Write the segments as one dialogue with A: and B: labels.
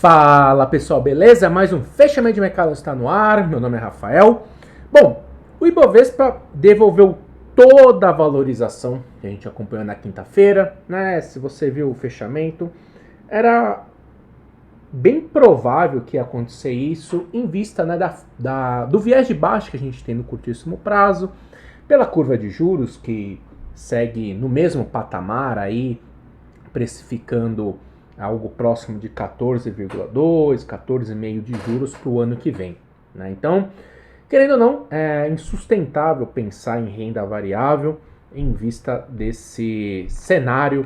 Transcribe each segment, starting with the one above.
A: Fala pessoal, beleza? Mais um fechamento de mercado está no ar. Meu nome é Rafael. Bom, o Ibovespa devolveu toda a valorização que a gente acompanhou na quinta-feira, né? Se você viu o fechamento, era bem provável que ia acontecer isso em vista, né, do viés de baixa que a gente tem no curtíssimo prazo, pela curva de juros que segue no mesmo patamar aí, precificando algo próximo de 14,2, 14,5 de juros para o ano que vem, né? Então, querendo ou não, é insustentável pensar em renda variável em vista desse cenário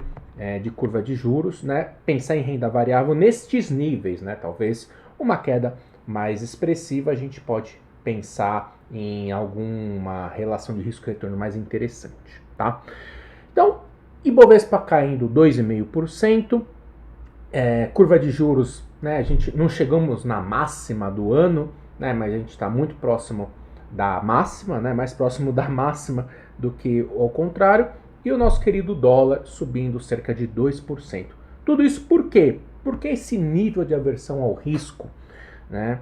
A: de curva de juros, né? Pensar em renda variável nestes níveis, né? Talvez uma queda mais expressiva, a gente pode pensar em alguma relação de risco-retorno mais interessante, tá? Então, Ibovespa caindo 2,5%, curva de juros, né, a gente não chegamos na máxima do ano, né, mas a gente está muito próximo da máxima, né, mais próximo da máxima do que ao contrário, e o nosso querido dólar subindo cerca de 2%. Tudo isso por quê? Porque esse nível de aversão ao risco, né,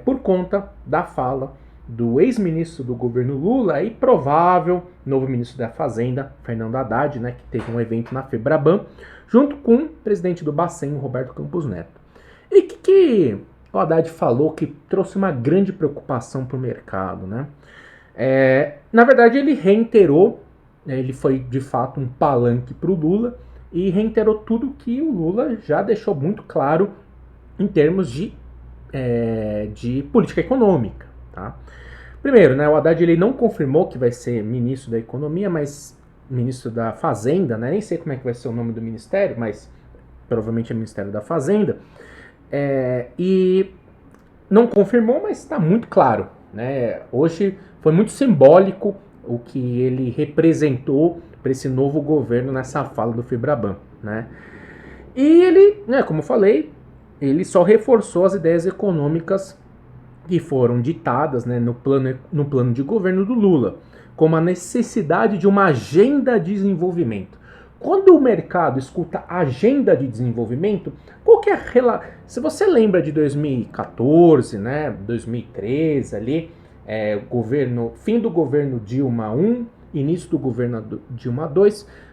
A: por conta da fala do ex-ministro do governo Lula e provável novo ministro da Fazenda, Fernando Haddad, né, que teve um evento na Febraban, junto com o presidente do Bacen, Roberto Campos Neto. E o que o Haddad falou que trouxe uma grande preocupação para o mercado, né? Na verdade, ele reiterou, ele foi de fato um palanque para o Lula e reiterou tudo que o Lula já deixou muito claro em termos de política econômica, tá? Primeiro, né, o Haddad ele não confirmou que vai ser ministro da Economia, mas ministro da Fazenda, né? Nem sei como é que vai ser o nome do ministério, mas provavelmente é Ministério da Fazenda. E não confirmou, mas está muito claro, né? Hoje foi muito simbólico o que ele representou para esse novo governo nessa fala do Febraban, né? E ele, né, como eu falei, ele só reforçou as ideias econômicas que foram ditadas, né, no plano de governo do Lula, como a necessidade de uma agenda de desenvolvimento. Quando o mercado escuta agenda de desenvolvimento, qual que é se você lembra de 2014, né, 2013 ali, fim do governo Dilma I, início do governo Dilma II,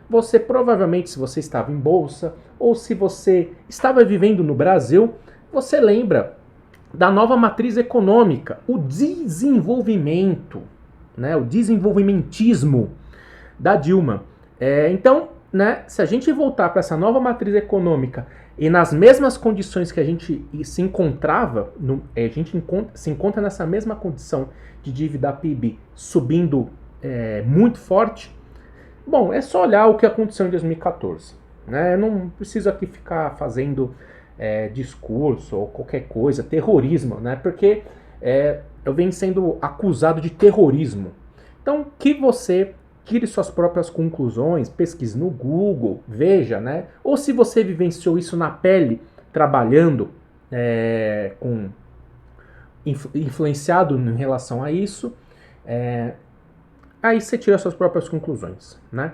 A: você provavelmente, se você estava em bolsa ou se você estava vivendo no Brasil, você lembra da nova matriz econômica, o desenvolvimento, né, o desenvolvimentismo da Dilma. Então, né, se a gente voltar para essa nova matriz econômica e nas mesmas condições que a gente se encontrava, se encontra nessa mesma condição de dívida PIB subindo muito forte, bom, é só olhar o que aconteceu em 2014. Né? Eu não preciso aqui ficar fazendo discurso ou qualquer coisa, terrorismo, né? Porque eu venho sendo acusado de terrorismo. Então, que você tire suas próprias conclusões, pesquise no Google, veja, né? Ou se você vivenciou isso na pele, trabalhando influenciado em relação a isso, aí você tira suas próprias conclusões, né?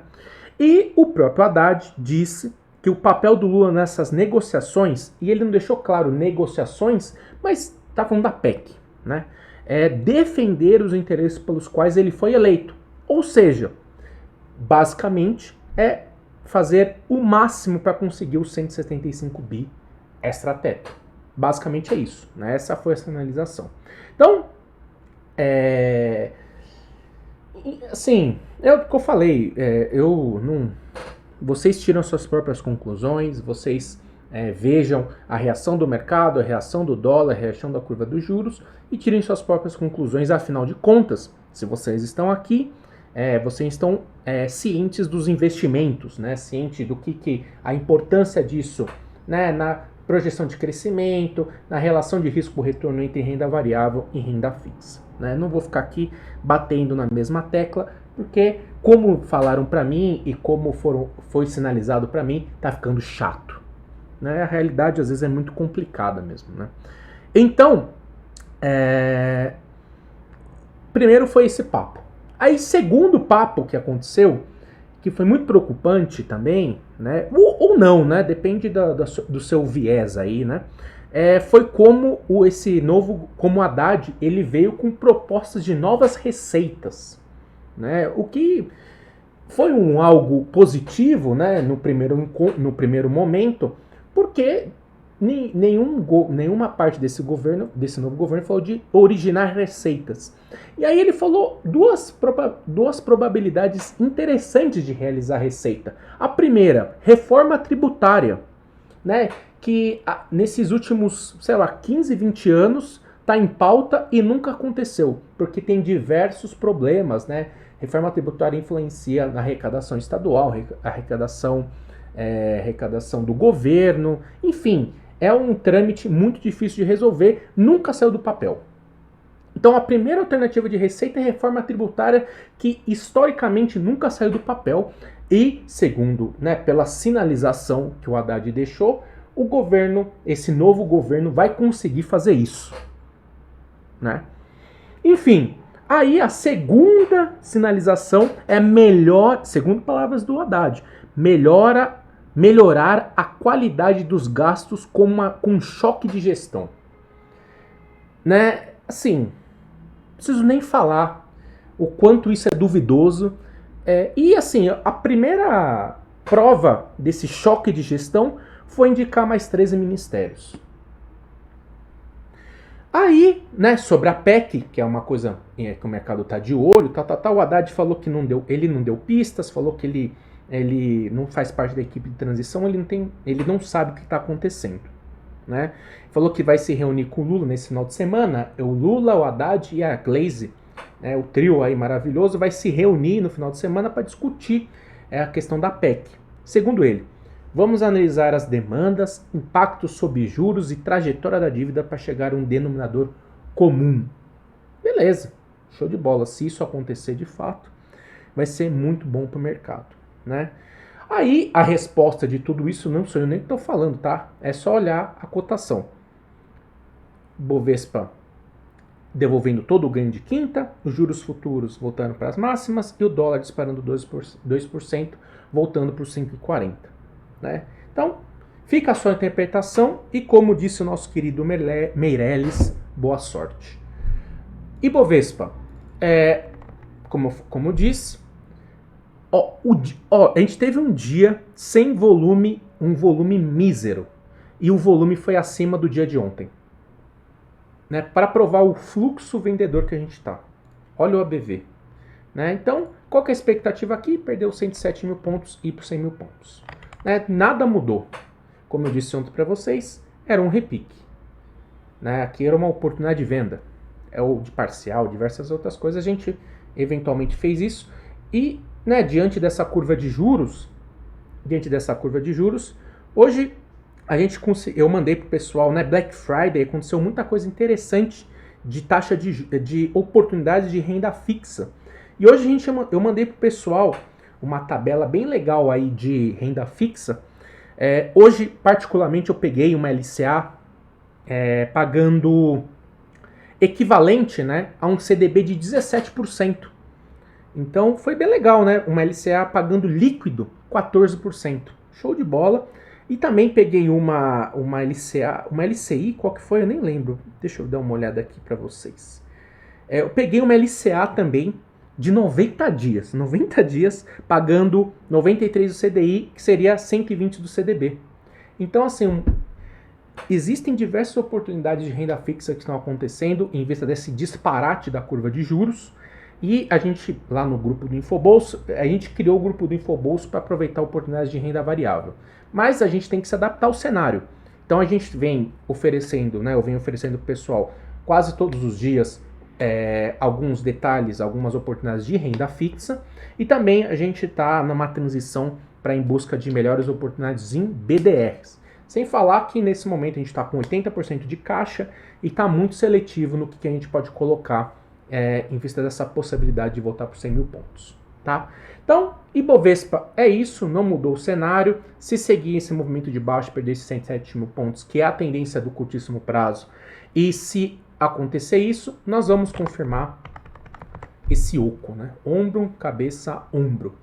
A: E o próprio Haddad disse que o papel do Lula nessas negociações, e ele não deixou claro negociações, mas está falando da PEC, né? É defender os interesses pelos quais ele foi eleito. Ou seja, basicamente é fazer o máximo para conseguir os 175 bi extra-teto. Basicamente é isso, né? Essa foi a sinalização. Então, assim, é o que eu falei, vocês tiram suas próprias conclusões, vocês vejam a reação do mercado, a reação do dólar, a reação da curva dos juros e tirem suas próprias conclusões. Afinal de contas, se vocês estão aqui, vocês estão cientes dos investimentos, né? Cientes do que a importância disso, né? Na projeção de crescimento, na relação de risco-retorno entre renda variável e renda fixa. Né? Não vou ficar aqui batendo na mesma tecla, porque como falaram para mim e como foi sinalizado para mim, tá ficando chato. Né? A realidade às vezes é muito complicada mesmo. Né? Então, primeiro foi esse papo. Aí, segundo papo que aconteceu, que foi muito preocupante também, né? Ou não, né? Depende do seu viés aí, né? Foi como como o Haddad, ele veio com propostas de novas receitas, né? O que foi algo positivo, né? No primeiro momento, porque nenhuma parte desse novo governo, falou de originar receitas. E aí ele falou duas probabilidades interessantes de realizar receita. A primeira, reforma tributária, né? Que nesses últimos, 15, 20 anos está em pauta e nunca aconteceu, porque tem diversos problemas, né? Reforma tributária influencia na arrecadação estadual, arrecadação do governo, enfim, é um trâmite muito difícil de resolver, nunca saiu do papel. Então a primeira alternativa de receita é a reforma tributária, que historicamente nunca saiu do papel e, segundo, né, pela sinalização que o Haddad deixou, esse novo governo vai conseguir fazer isso, né? Enfim, aí a segunda sinalização é segundo palavras do Haddad, melhorar a qualidade dos gastos com choque de gestão. Né? Assim, não preciso nem falar o quanto isso é duvidoso. E assim, a primeira prova desse choque de gestão foi indicar mais 13 ministérios. Aí, né, sobre a PEC, que é uma coisa que o mercado tá de olho, o Haddad falou que ele não deu pistas, falou que ele não faz parte da equipe de transição, ele não sabe o que está acontecendo, né? Falou que vai se reunir com o Lula nesse final de semana. O Lula, o Haddad e a Glaze, né, o trio aí maravilhoso, vai se reunir no final de semana para discutir a questão da PEC. Segundo ele, vamos analisar as demandas, impactos sobre juros e trajetória da dívida para chegar a um denominador comum. Beleza, show de bola. Se isso acontecer de fato, vai ser muito bom para o mercado, né? Aí a resposta de tudo isso, não sou eu nem que estou falando, tá? É só olhar a cotação. Bovespa devolvendo todo o ganho de quinta, os juros futuros voltando para as máximas e o dólar disparando 2%, voltando para os 5,40. Né? Então, fica a sua interpretação e, como disse o nosso querido Meirelles, boa sorte. Ibovespa, como disse, a gente teve um dia sem volume, um volume mísero, e o volume foi acima do dia de ontem. Né, para provar o fluxo vendedor que a gente está. Olha o ABV. Né? Então, qual que é a expectativa aqui? Perdeu 107 mil pontos e ir para 100 mil pontos. Né? Nada mudou. Como eu disse ontem para vocês, era um repique. Né? Aqui era uma oportunidade de venda. Ou de parcial, diversas outras coisas. A gente eventualmente fez isso. E, né, diante dessa curva de juros, hoje eu mandei pro pessoal, né, Black Friday, aconteceu muita coisa interessante de taxa de oportunidades de renda fixa. E hoje eu mandei pro pessoal uma tabela bem legal aí de renda fixa. Hoje, particularmente, eu peguei uma LCA pagando equivalente, né, a um CDB de 17%. Então foi bem legal, né? Uma LCA pagando líquido 14%. Show de bola. E também peguei uma LCA, uma LCI, qual que foi? Eu nem lembro. Deixa eu dar uma olhada aqui para vocês. Eu peguei uma LCA também de 90 dias. 90 dias pagando 93 do CDI, que seria 120 do CDB. Então, assim, existem diversas oportunidades de renda fixa que estão acontecendo em vista desse disparate da curva de juros. E a gente, lá no grupo do Infobolso, a gente criou o grupo do Infobolso para aproveitar oportunidades de renda variável. Mas a gente tem que se adaptar ao cenário. Então a gente vem oferecendo, né, eu venho oferecendo para o pessoal quase todos os dias alguns detalhes, algumas oportunidades de renda fixa. E também a gente está numa transição para em busca de melhores oportunidades em BDRs. Sem falar que nesse momento a gente está com 80% de caixa e está muito seletivo no que a gente pode colocar em vista dessa possibilidade de voltar por 100 mil pontos. Tá? Então, Ibovespa é isso, não mudou o cenário. Se seguir esse movimento de baixo, perder esses 107 mil pontos, que é a tendência do curtíssimo prazo, e se acontecer isso, nós vamos confirmar esse oco, né? Ombro, cabeça, ombro.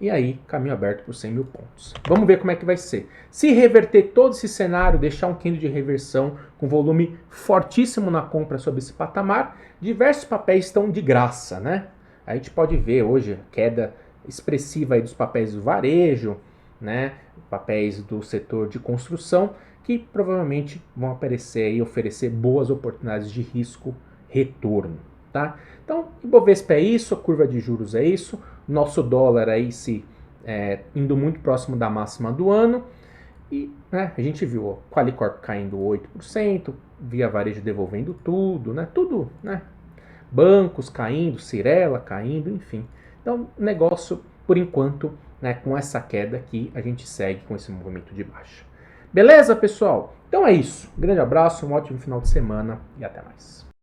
A: E aí, caminho aberto por 100 mil pontos. Vamos ver como é que vai ser. Se reverter todo esse cenário, deixar um candle de reversão com volume fortíssimo na compra sob esse patamar, diversos papéis estão de graça, né? A gente pode ver hoje a queda expressiva aí dos papéis do varejo, né? Papéis do setor de construção, que provavelmente vão aparecer e oferecer boas oportunidades de risco retorno, tá? Então, Ibovespa é isso, a curva de juros é isso, nosso dólar aí indo muito próximo da máxima do ano, e né, a gente viu o Qualicorp caindo 8%, Via Varejo devolvendo tudo, né? Tudo, né? Bancos caindo, Cyrela caindo, enfim. Então, negócio, por enquanto, né, com essa queda aqui, a gente segue com esse movimento de baixa. Beleza, pessoal? Então é isso. Um grande abraço, um ótimo final de semana e até mais.